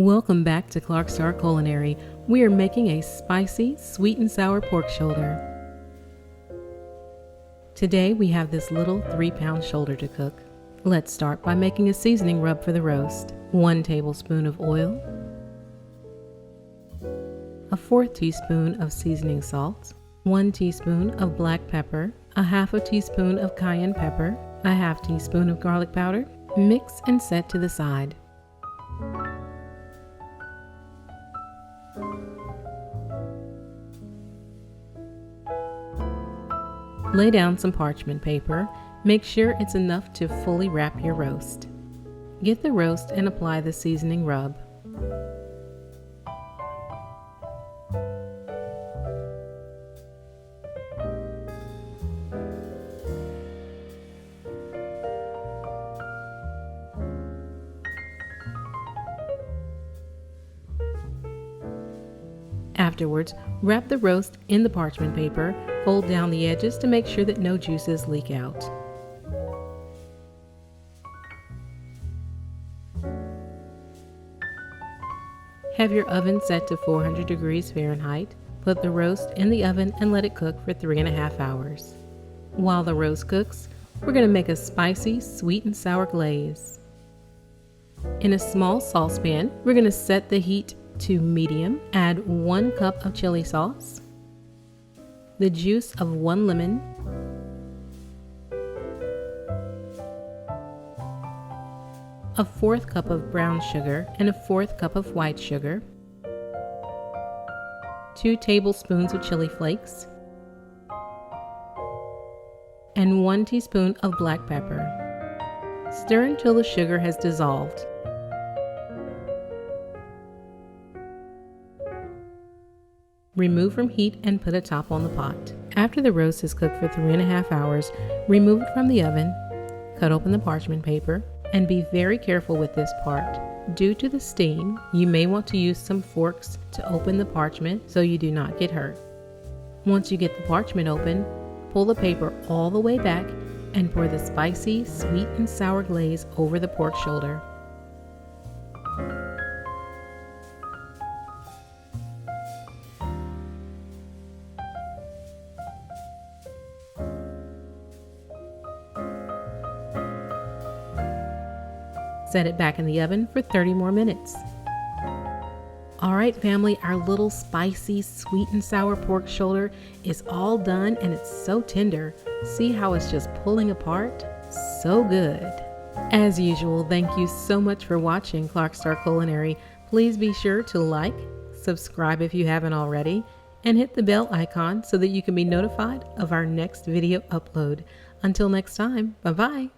Welcome back to Clarkstar Culinary. We are making a spicy, sweet and sour pork shoulder. Today we have this little 3-pound shoulder to cook. Let's start by making a seasoning rub for the roast. 1 tablespoon of oil, a 1/4 teaspoon of seasoning salt, 1 teaspoon of black pepper, a 1/2 teaspoon of cayenne pepper, a 1/2 teaspoon of garlic powder. Mix and set to the side. Lay down some parchment paper. Make sure it's enough to fully wrap your roast. Get the roast and apply the seasoning rub. Afterwards, wrap the roast in the parchment paper. Fold down the edges to make sure that no juices leak out. Have your oven set to 400 degrees Fahrenheit. Put the roast in the oven and let it cook for 3.5 hours. While the roast cooks, we're going to make a spicy, sweet and sour glaze. In a small saucepan, we're going to set the heat to medium. Add 1 cup of chili sauce, the juice of 1 lemon, a 1/4 cup of brown sugar and a 1/4 cup of white sugar, 2 tablespoons of chili flakes, and 1 teaspoon of black pepper. Stir until the sugar has dissolved. Remove from heat and put a top on the pot. After the roast is cooked for 3.5 hours, remove it from the oven, cut open the parchment paper, and be very careful with this part. Due to the steam, you may want to use some forks to open the parchment so you do not get hurt. Once you get the parchment open, pull the paper all the way back and pour the spicy, sweet and sour glaze over the pork shoulder. Set it back in the oven for 30 more minutes. Alright family, our little spicy, sweet and sour pork shoulder is all done and it's so tender. See how it's just pulling apart? So good. As usual, thank you so much for watching Clarkstar Culinary. Please be sure to like, subscribe if you haven't already, and hit the bell icon so that you can be notified of our next video upload. Until next time, bye-bye.